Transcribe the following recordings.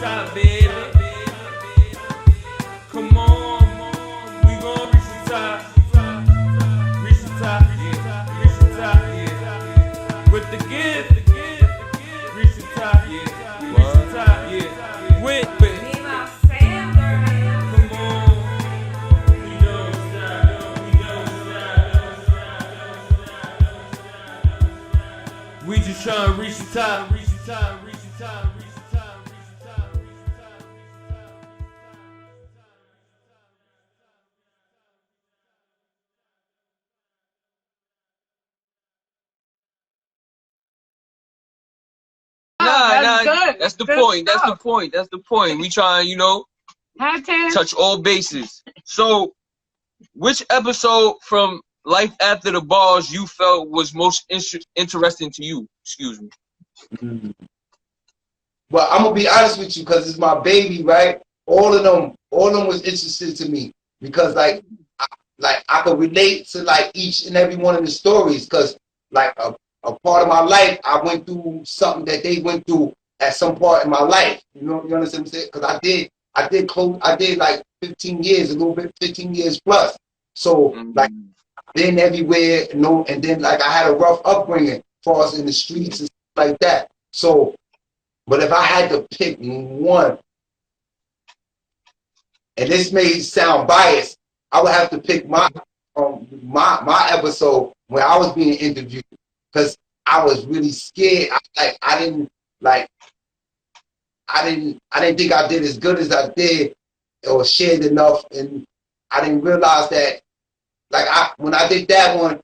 top, baby. Come on, we gon' reach the top. Reach the top, yeah. Reach the top, yeah. With the gift, reach the top, yeah. Reach the top, yeah. With it. Come on, we don't stop, we don't stop. We just tryna reach the top, reach the top, reach the top, reach the top, reach the top, reach the top, reach the top. Nah. That's the point. That's the point. That's the point. We trying, touch all bases. So, which episode from Life After the Bars you felt was most interesting to you? Excuse me. Well, I'm gonna be honest with you because it's my baby, right? All of them was interested to me because I could relate to like each and every one of the stories because like a part of my life I went through something that they went through at some part in my life. You understand what I'm saying? Because I did like 15 years, a little bit, 15 years plus. So like been everywhere, and then like I had a rough upbringing, as far as in the streets and stuff like that. So, but if I had to pick one, and this may sound biased, I would have to pick my episode where I was being interviewed because I was really scared. I didn't think I did as good as I did or shared enough, and I didn't realize that when I did that one,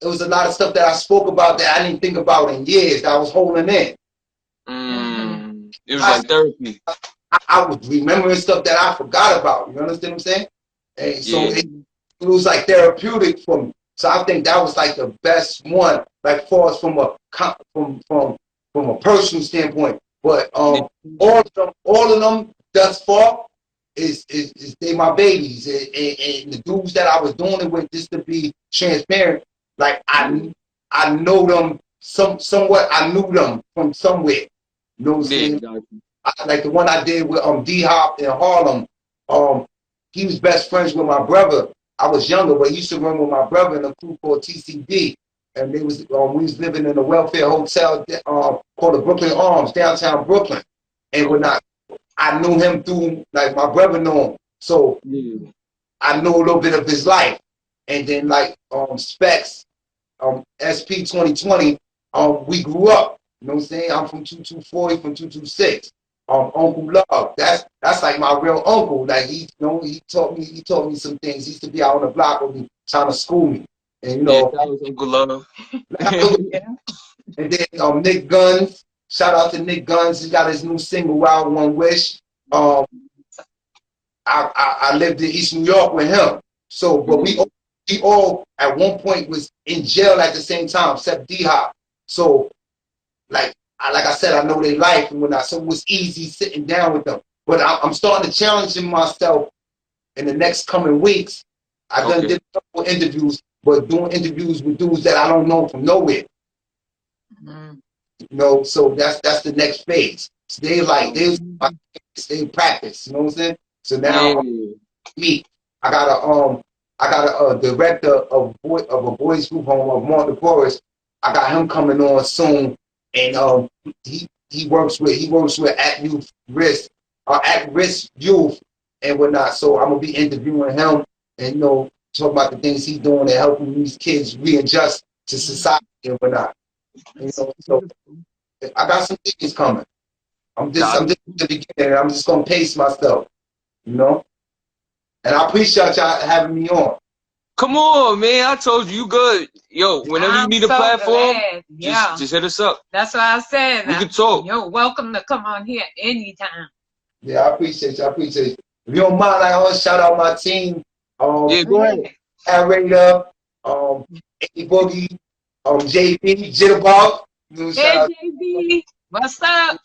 it was a lot of stuff that I spoke about that I didn't think about in years that I was holding in. It was like therapy. I was remembering stuff that I forgot about. You understand what I'm saying? And so it was like therapeutic for me. So I think that was like the best one, like far as from a personal standpoint. But all of them thus far is they my babies, and the dudes that I was doing it with, just to be transparent, like I know them somewhat. I knew them from somewhere. You know what I'm saying? Like the one I did with D-Hop in Harlem. He was best friends with my brother. I was younger, but he used to run with my brother in a crew called TCB. And we was living in a welfare hotel called the Brooklyn Arms, downtown Brooklyn. And I knew him through, like my brother knew him. So I knew a little bit of his life. And then like Specs, SP.2, we grew up. You know what I'm saying? I'm from 224, from 226. Uncle Love, that's like my real uncle. Like he taught me some things. He used to be out on the block with me trying to school me. And that was Uncle Love. And then Nick Guns, shout out to Nick Guns. He got his new single Wild One Wish. I lived in East New York with him. So, but we all at one point was in jail at the same time, except D-Hop. So, like I said, I know their life and whatnot, so it was easy sitting down with them. But I'm starting to challenge myself in the next coming weeks. I done did a couple interviews, but doing interviews with dudes that I don't know from nowhere. So that's the next phase. So they practice. You know what I'm saying? So now I got a director of a boys group home of Monteporis. I got him coming on soon. And he works with at risk youth and whatnot. So I'm gonna be interviewing him and talk about the things he's doing and helping these kids readjust to society and whatnot. So I got some things coming. I'm just at the beginning. I'm just gonna pace myself, And I appreciate y'all having me on. Come on, man. I told you good. Yo, whenever you need a platform, just hit us up. That's what I said. We can talk. You're welcome to come on here anytime. Yeah, I appreciate you. If you don't mind, I want to shout out my team. Go ahead. Narrator, A Boogie, JB, Jitterbug. Hey, JB. What's up?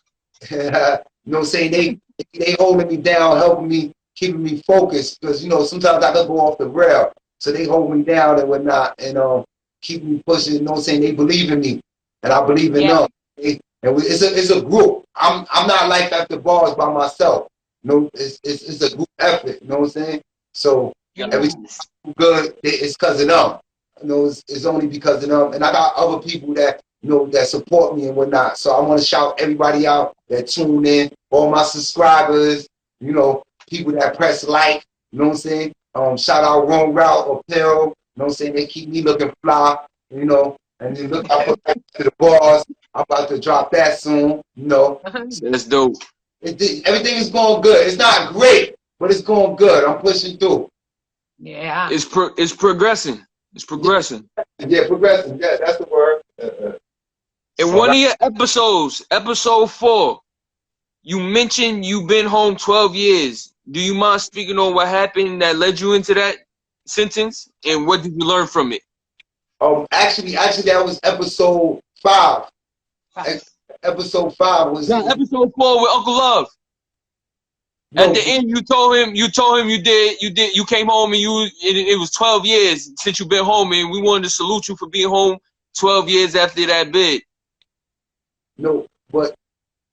You know what I'm saying? They holding me down, helping me, keeping me focused. Because, sometimes I could go off the rail. So they hold me down and whatnot and keep me pushing, They believe in me and I believe in them. And and it's a group. I'm not Life After Bars by myself. No, it's a group effort. You know what I'm saying? So every time I do good, it's because of them. You know, it's only because of them. And I got other people that that support me and whatnot. So I want to shout everybody out that tune in, all my subscribers. People that press like. You know what I'm saying? Shout out Wrong Route or Pill. You know what I'm saying? They keep me looking fly. And then look, I put back to the bars. I'm about to drop that soon. That's dope. Everything is going good. It's not great, but it's going good. I'm pushing through. Yeah. It's progressing. It's progressing. Yeah, progressing. Yeah, that's the word. In one of your episodes, episode 4, you mentioned you've been home 12 years. Do you mind speaking on what happened that led you into that sentence, and what did you learn from it? Actually, that was episode 5. Episode 5 was episode 4 with Uncle Love. At the end, you told him you came home and it was 12 years since you've been home, and we wanted to salute you for being home 12 years after that bid. No, but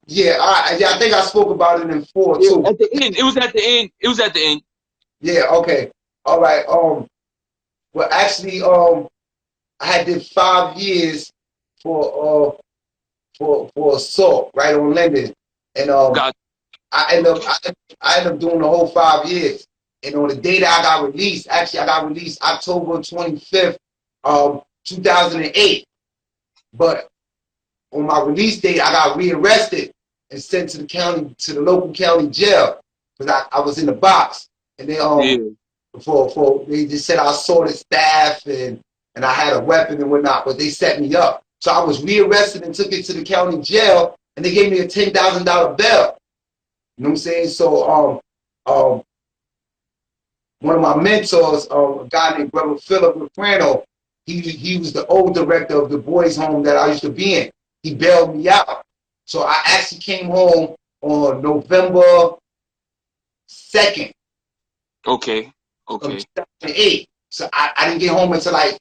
yeah, I think I spoke about it in 4 too. At the end, it was at the end. Yeah, okay, all right. Well, actually, I did 5 years for assault right on Linden, and I ended up doing the whole 5 years. And on the day that I got released, actually I got released October 25th, 2008. But on my release date, I got rearrested and sent to the local county jail because I was in the box. And they they just said I assaulted staff and I had a weapon and whatnot, but they set me up. So I was rearrested and took it to the county jail, and they gave me a $10,000 bail. You know what I'm saying? So one of my mentors, a guy named Brother Philip Lafrano, he was the old director of the boys' home that I used to be in. He bailed me out. So I actually came home on November 2nd. Okay. Of 2008. So I didn't get home until like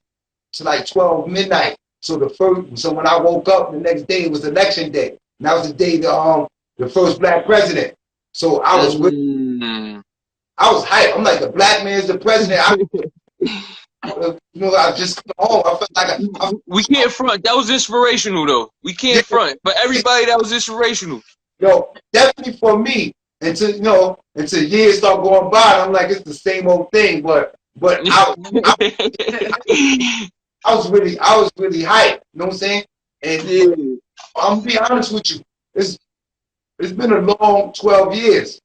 12 midnight. So when I woke up the next day, it was election day. And that was the day the first black president. So I was hyped. I'm like, the black man's the president. I just come home. I felt like we can't front. That was inspirational, though. We can't front. But everybody, that was inspirational. Definitely for me. Until years start going by, I'm like, it's the same old thing. But I was really hyped. You know what I'm saying? And I'm gonna be honest with you. It's been a long 12 years.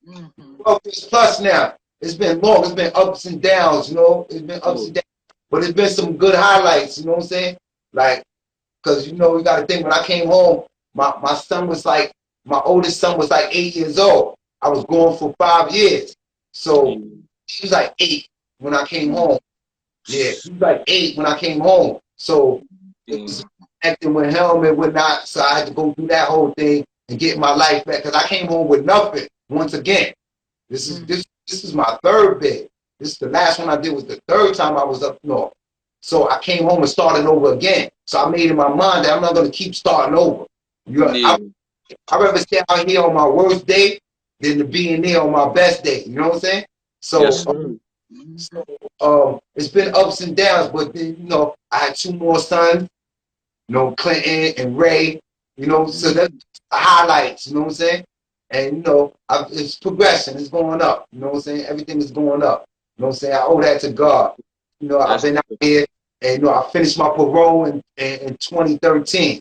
12 years plus now. It's been long. It's been ups and downs, It's been ups and downs. But it's been some good highlights, you know what I'm saying? Like, because, you got to think, when I came home, my oldest son was like 8 years old. I was gone for 5 years. So he was like 8 when I came home. Yeah, he was like 8 when I came home. So it was acting with him and whatnot. So I had to go through that whole thing and get my life back, because I came home with nothing once again. This is my 3rd bid. This is the last one I did, was the 3rd time I was up north. So I came home and started over again. So I made in my mind that I'm not going to keep starting over. I'd rather stay out here on my worst day than to be in there on my best day. You know what I'm saying? So, it's been ups and downs, but then, I had 2 more sons, Clinton and Ray, so that's the highlights, you know what I'm saying? And, it's progressing, it's going up, you know what I'm saying? Everything is going up, you know what I'm saying? I owe that to God. I've been out here, and, I finished my parole in 2013.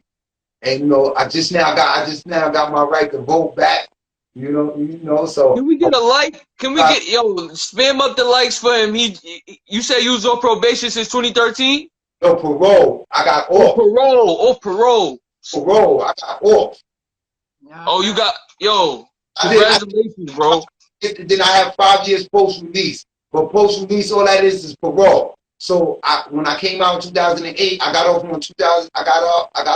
And, I just now got my right to vote back. So can we get a like? Can we get spam up the likes for him? You said you was on probation since 2013? No, parole. I got off. Parole. Parole. I got off. Oh, you got congratulations, bro. Then I have 5 years post release. But post release, all that is parole. So when I came out in 2008, I got off in 2000. I got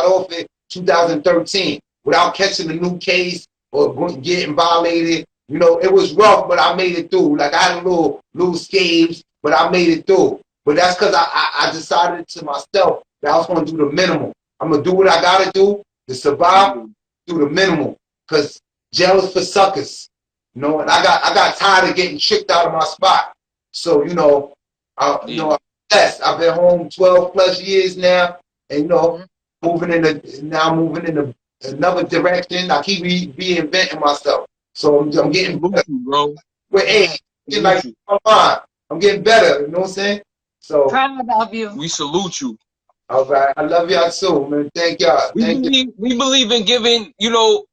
off in 2013 without catching a new case or getting violated. It was rough, but I made it through. Like, I had a little scabs, but I made it through. But that's because I decided to myself that I was going to do the minimum. I'm going to do what I got to do, to survive, do the minimum. Cause jail is for suckers. You know, and I got tired of getting tricked out of my spot. So, you know, I'm blessed. I've been home 12 plus years now, and you know, moving in another direction. I keep reinventing myself. So I'm getting better. Bro. With age, I'm getting better. You know what I'm saying? So proud of you. We salute you. all right, I love y'all too, man. Thank y'all. We believe in giving, you know,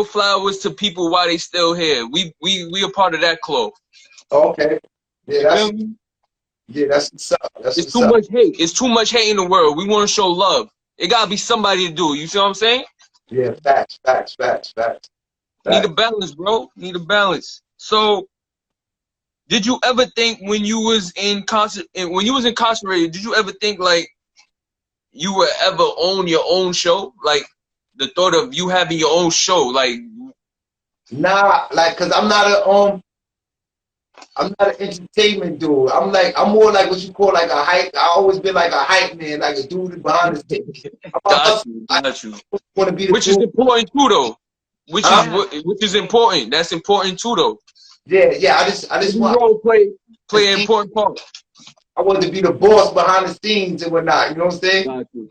flowers to people while they still here. We a part of that club. Okay. Yeah, that's what's up. It's too much hate. It's too much hate in the world. We want to show love. It gotta be somebody to do it. You see what I'm saying? Yeah, facts. Need a balance, bro. Need a balance. So, did you ever think when you was incarcerated, did you ever think like you would ever own your own show? Like the thought of you having your own show, like Nah, like, cause I'm not an entertainment dude. I'm more like what you call like a hype. I always been like a hype man, like a dude behind the scenes. got you. Want to be the Which is important too, though. Which is important. That's important too, though. Yeah. I just want play an important part. I want to be the boss behind the scenes and whatnot. You know what I'm saying? Got you.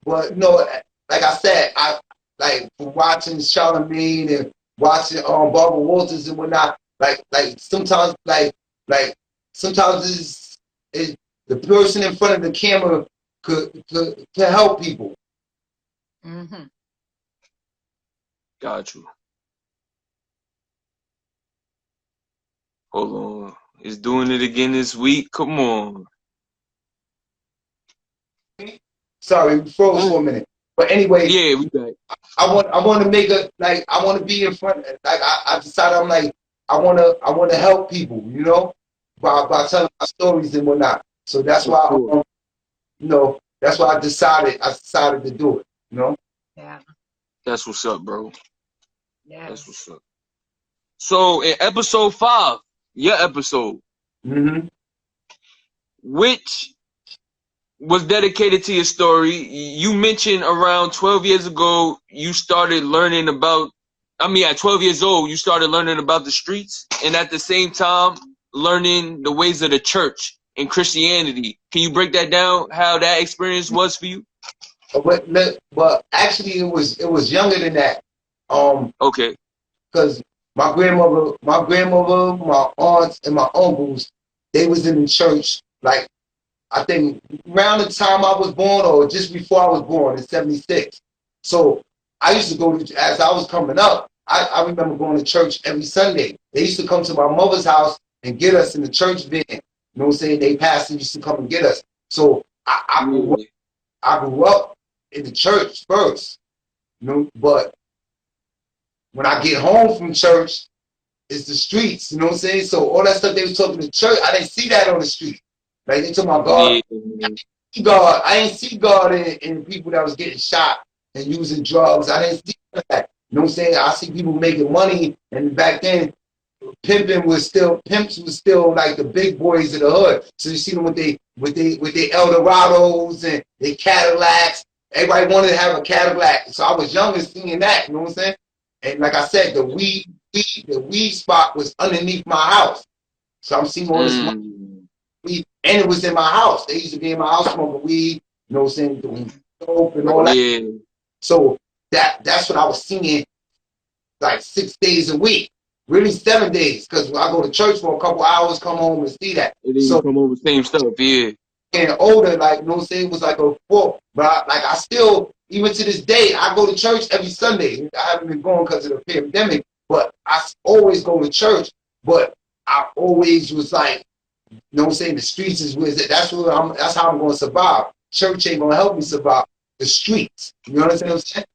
But you know, like I said, I like from watching Charlamagne and watching Barbara Walters and whatnot. Like sometimes is the person in front of the camera could help people. Mm-hmm. Got you. Hold on. It's doing it again this week. Come on. Sorry, we froze for a minute. But anyway, yeah, we back. I want to make I want to be in front. Like I decided I'm like I want to help people, you know, by telling my stories and whatnot. So that's why that's why I decided to do it. You know. Yeah. That's what's up, bro. Yeah. That's what's up. So in episode 5, your episode, which was dedicated to your story, you mentioned around 12 years ago you started learning about. At 12 years old, you started learning about the streets, and at the same time, learning the ways of the church and Christianity. Can you break that down? How that experience was for you? But actually, it was younger than that. Okay. Because my grandmother, my aunts, and my uncles, they was in the church. Like I think around the time I was born, or just before I was born, in '76. So I used to go to, as I was coming up. I remember going to church every Sunday. They used to come to my mother's house and get us in the church van. You know what I'm saying? They pastors used to come and get us. So I grew up in the church first, you know. But when I get home from church, it's the streets. You know what I'm saying? So all that stuff they was talking to church, I didn't see that on the street. Like they told my God, I didn't see God in people that was getting shot and using drugs. I didn't see that. You know what I'm saying? I see people making money, and back then, pimps was still like the big boys of the hood. So you see them with their Eldorados and their Cadillacs. Everybody wanted to have a Cadillac. So I was young and seeing that. You know what I'm saying? And like I said, the weed spot was underneath my house. So I'm seeing all this weed, and it was in my house. They used to be in my house smoking weed. You know what I'm saying? Doing dope and all that. Yeah. So that's what I was seeing, like 6 days a week, really 7 days, because when I go to church for a couple hours, come home and see that. So come over same stuff, yeah. And older, like, you know what I'm saying, it was like a four. But I still, even to this day, I go to church every Sunday. I haven't been going because of the pandemic, but I always go to church. But I always was like, you know what I'm saying, the streets is where that's how I'm going to survive. Church ain't going to help me survive. The streets. You know what I'm saying?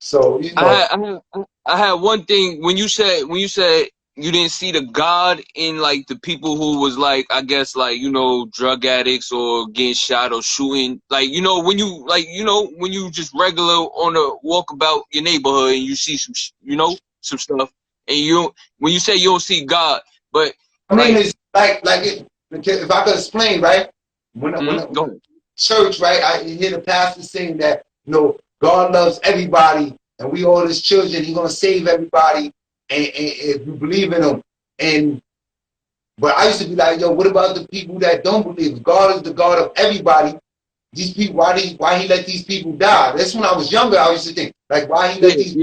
So, you know. I had one thing when you said you didn't see the God in like the people who was like, I guess, like, you know, drug addicts or getting shot or shooting, like, you know, when you just regular on a walkabout your neighborhood and you see some some stuff, and when you say you don't see God, but I mean, it's like if I could explain, right? Go ahead. church, right? I hear the pastor saying that, you know, God loves everybody, and we all his children. He's gonna save everybody, and if you believe in him. And but I used to be like, yo, what about the people that don't believe? God is the God of everybody. These people, why he let these people die? That's when I was younger. I used to think, like, why he let these.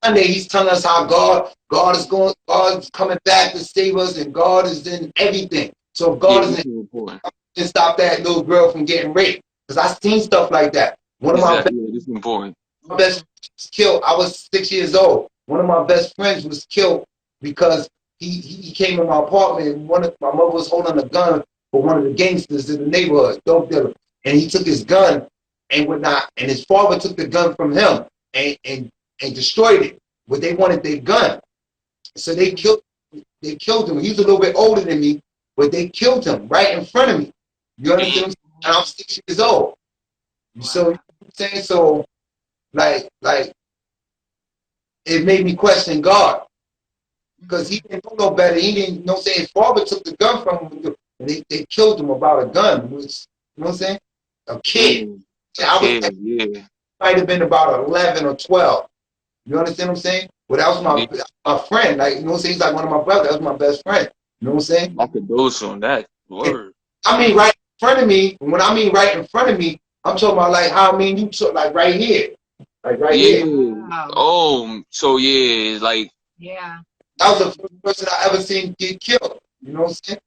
One day he's telling us how God's coming back to save us, and God is in everything. So if God is in, and stop that little girl from getting raped, because I seen stuff like that. One of my this is important. my best friend was killed. I was 6 years old. One of my best friends was killed because he came in my apartment, and my mother was holding a gun for one of the gangsters in the neighborhood, dope dealer, and he took his gun and whatnot, and his father took the gun from him and destroyed it. But they wanted their gun, so they killed him. He was a little bit older than me, but they killed him right in front of me. You understand? And I'm 6 years old. Wow. So you know what I'm saying? So like it made me question God, because he didn't know no better. He didn't know. Say his father took the gun from him, and they killed him about a gun, which, you know what I'm saying? A kid. Might have been about 11 or 12. You understand what I'm saying? But that was my friend. Like, you know what I'm saying? He's like one of my brothers. That was my best friend. You know what I'm saying? I could dose on that. Word. I mean, right in front of me. When I mean right in front of me, I'm talking about like how I mean you took, like right here. Like right here. Wow. Oh, so yeah, like. Yeah. That was the first person I ever seen get killed. You know what I'm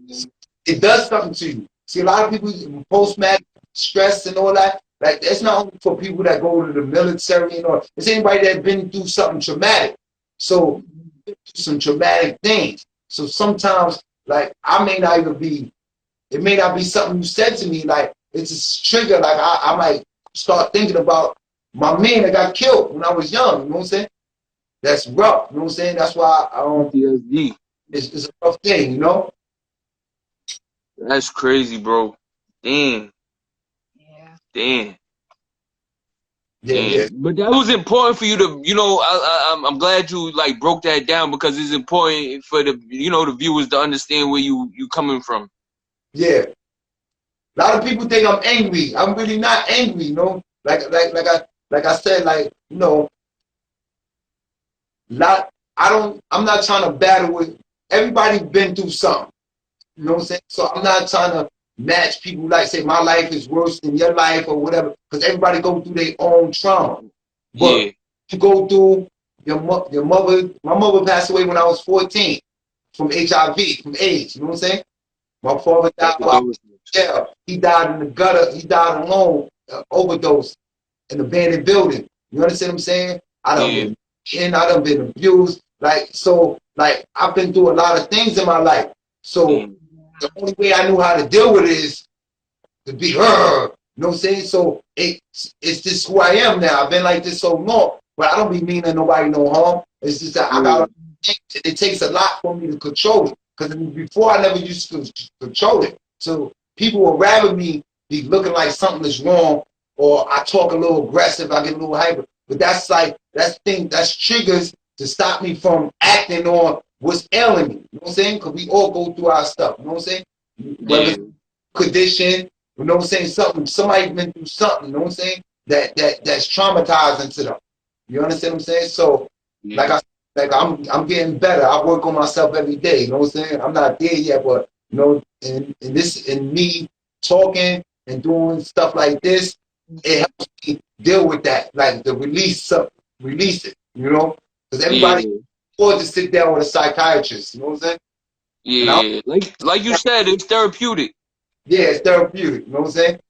saying? It does something to you. See, a lot of people, post-traumatic stress and all that, like, it's not only for people that go to the military and all. It's anybody that's been through something traumatic. So, some traumatic things. So sometimes, like, it may not be something you said to me, like, it's a trigger. Like, I might start thinking about my man that got killed when I was young. You know what I'm saying? That's rough. You know what I'm saying? That's why it's a rough thing, you know? That's crazy, bro. Damn. Yeah. Yeah. But that was important for you to, you know, I'm glad you like broke that down, because it's important for the, you know, the viewers to understand where you coming from. Yeah. A lot of people think I'm angry. I'm really not angry, you know? Like I said, like, you know, I'm not trying to battle with everybody's been through something. You know what I'm saying? So I'm not trying to match people like say my life is worse than your life or whatever, because everybody go through their own trauma. But you go through your mother. My mother passed away when I was 14 from HIV, from AIDS. You know what I'm saying? My father died while I was in jail. He died in the gutter. He died alone, overdose in an abandoned building. You understand what I'm saying? I done been abused. Like, so, like, I've been through a lot of things in my life. So the only way I knew how to deal with it is to be her. You know what I'm saying? So it's just who I am now. I've been like this so long, but I don't be meaning nobody no harm. It's just that it takes a lot for me to control it. Because before I never used to control it. So people would rather me be looking like something is wrong, or I talk a little aggressive, I get a little hyper. But that's triggers to stop me from acting on what's ailing me. You know what I'm saying? Because we all go through our stuff. You know what I'm saying? Whether it's condition, you know what I'm saying? Somebody's been through something, you know what I'm saying? That's traumatizing to them. You understand what I'm saying? So, I'm getting better. I work on myself every day. You know what I'm saying? I'm not there yet, but you know, and me talking and doing stuff like this, it helps me deal with that, like the release it. You know, because everybody afford to sit down with a psychiatrist. You know what I'm saying? Yeah, like you said, it's therapeutic. Yeah, it's therapeutic. You know what I'm saying?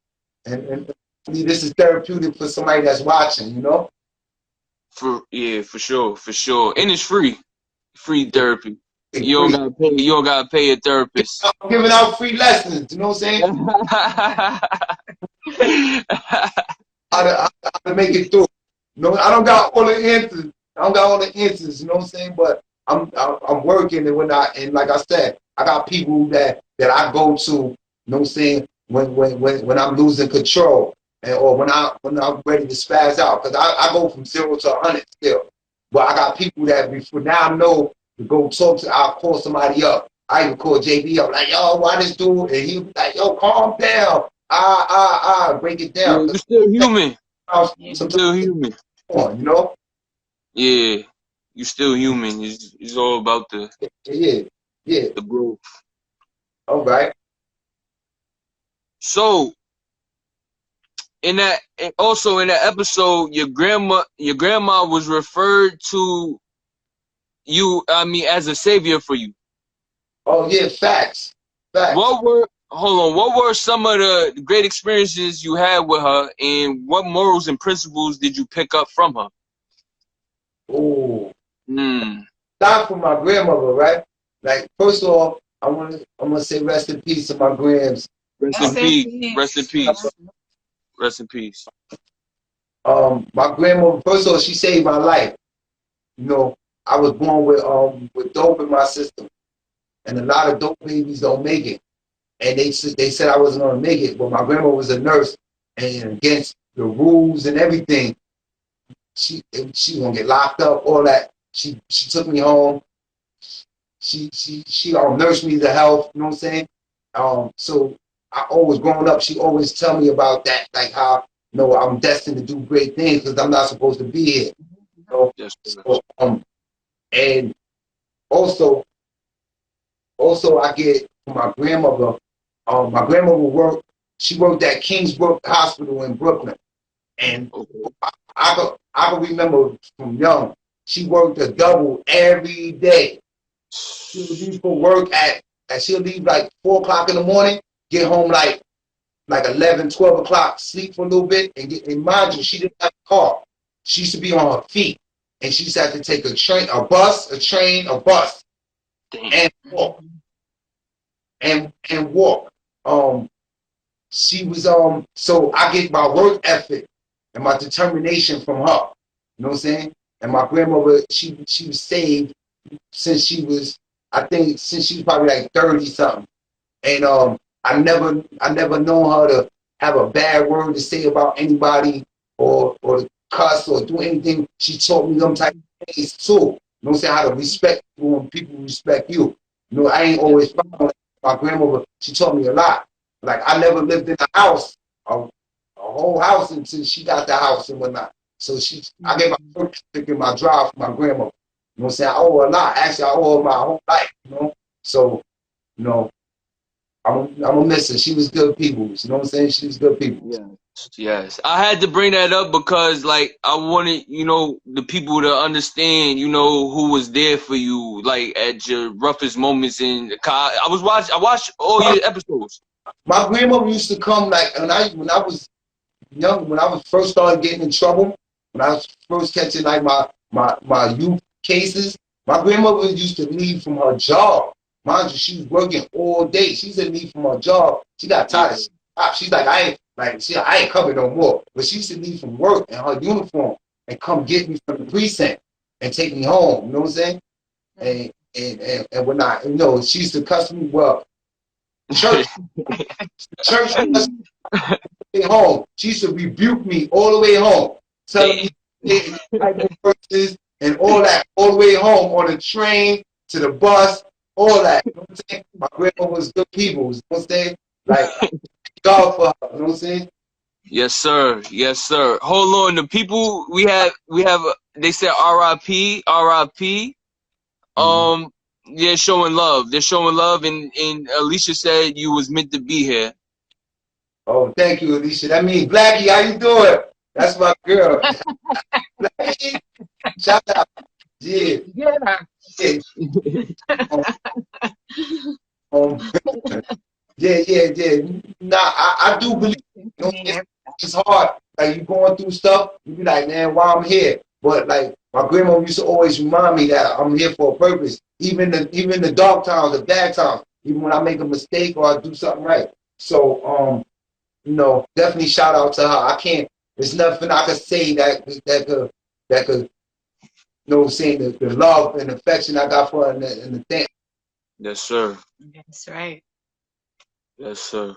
And this is therapeutic for somebody that's watching. You know? For sure, and it's free therapy. You don't gotta pay a therapist. I'm giving out free lessons. You know what I'm saying? how to make it through. You know, I don't got all the answers. You know what I'm saying? But I'm working, and like I said, I got people that I go to. You know what I'm saying? When I'm losing control, or when I'm ready to spaz out, because I go from 0 to 100 still. But I got people that before now I know to go talk to. I'll call somebody up. I even called JB up like, yo, why this dude? And he was like, yo, calm down. Break it Yeah, down. you still human. You Sometimes still human. on, you know? Yeah, you still human. It's all about Yeah, yeah. the growth. All right. So and also in that episode, your grandma was referred to you. I mean, as a savior for you. Oh yeah, facts. Facts. What were some of the great experiences you had with her, and what morals and principles did you pick up from her? Oh. Hmm. Start from my grandmother, right? Like, first of all, I'm gonna say rest in peace to my grams. Rest in peace. Rest in peace. Rest in peace. My grandmother, first of all, she saved my life. You know, I was born with dope in my system, and a lot of dope babies don't make it. And they said I wasn't gonna make it, but my grandma was a nurse, and against the rules and everything, she gonna get locked up, all that. She took me home. She nursed me to health. You know what I'm saying? So I always growing up, she always tell me about that, like how I'm destined to do great things because I'm not supposed to be here. You know? Yes. So, and also I get from my grandmother. My grandmother worked. She worked at Kingsbrook Hospital in Brooklyn, and Okay. I can remember from young. She worked a double every day. She'll leave for work she'll leave like 4 o'clock in the morning, get home like 11, 12 o'clock, sleep for a little bit, and mind you, she didn't have a car. She used to be on her feet, and she used to have to take a train, a bus, Damn. and walk, and walk. She was so I get my work ethic and my determination from her. You know what I'm saying? And my grandmother, she was saved since she was, I think, since she was probably like 30 something. And I never known her to have a bad word to say about anybody or to cuss or do anything. She taught me them type of things too. You know what I'm saying? How to respect people when people respect you. You know, I ain't always found my grandmother, she taught me a lot. Like I never lived in a house, a whole house until she got the house and whatnot. So I gave my work ethic and my drive for my grandmother. You know what I'm saying? I owe her a lot. Actually, I owe her my whole life, you know? So, you know, I'm gonna miss her. She was good people. You know what I'm saying? She was good people. Yes. I had to bring that up because, like, I wanted, the people to understand, who was there for you, like, at your roughest moments in I watched all your episodes. My grandmother used to come, like, when I was young, when I was first started getting in trouble, when I was first catching, like, my youth cases, my grandmother used to leave from her job. Mind you, she was working all day. She used to leave from her job. She got tired of she's like, I ain't coming no more. But she used to leave from work in her uniform and come get me from the precinct and take me home. You know what I'm saying? And when she used to cuss me, well, church home. She used to rebuke me all the way home, telling me Bible verses and all that, all the way home on the train to the bus, all that. You know what I'm saying? My grandma was good people. You know what I'm saying? Like God for her. You know what I'm saying? Yes, sir. Yes, sir. Hold on. The people we have. They said R.I.P. R.I.P. They're showing love. They're showing love, and Alicia said you was meant to be here. Oh, thank you, Alicia. That means Blackie. How you doing? That's my girl. Blackie, shout out. Yeah. Yeah. Nah, I do believe. It's hard. Like you going through stuff, you be like, man, why I'm here? But like my grandma used to always remind me that I'm here for a purpose. Even the dark times, the bad times, even when I make a mistake or I do something right. So definitely shout out to her. I can't. There's nothing I could say that could saying the love and affection I got for her and the thing. Yes, sir. That's right. Yes, sir.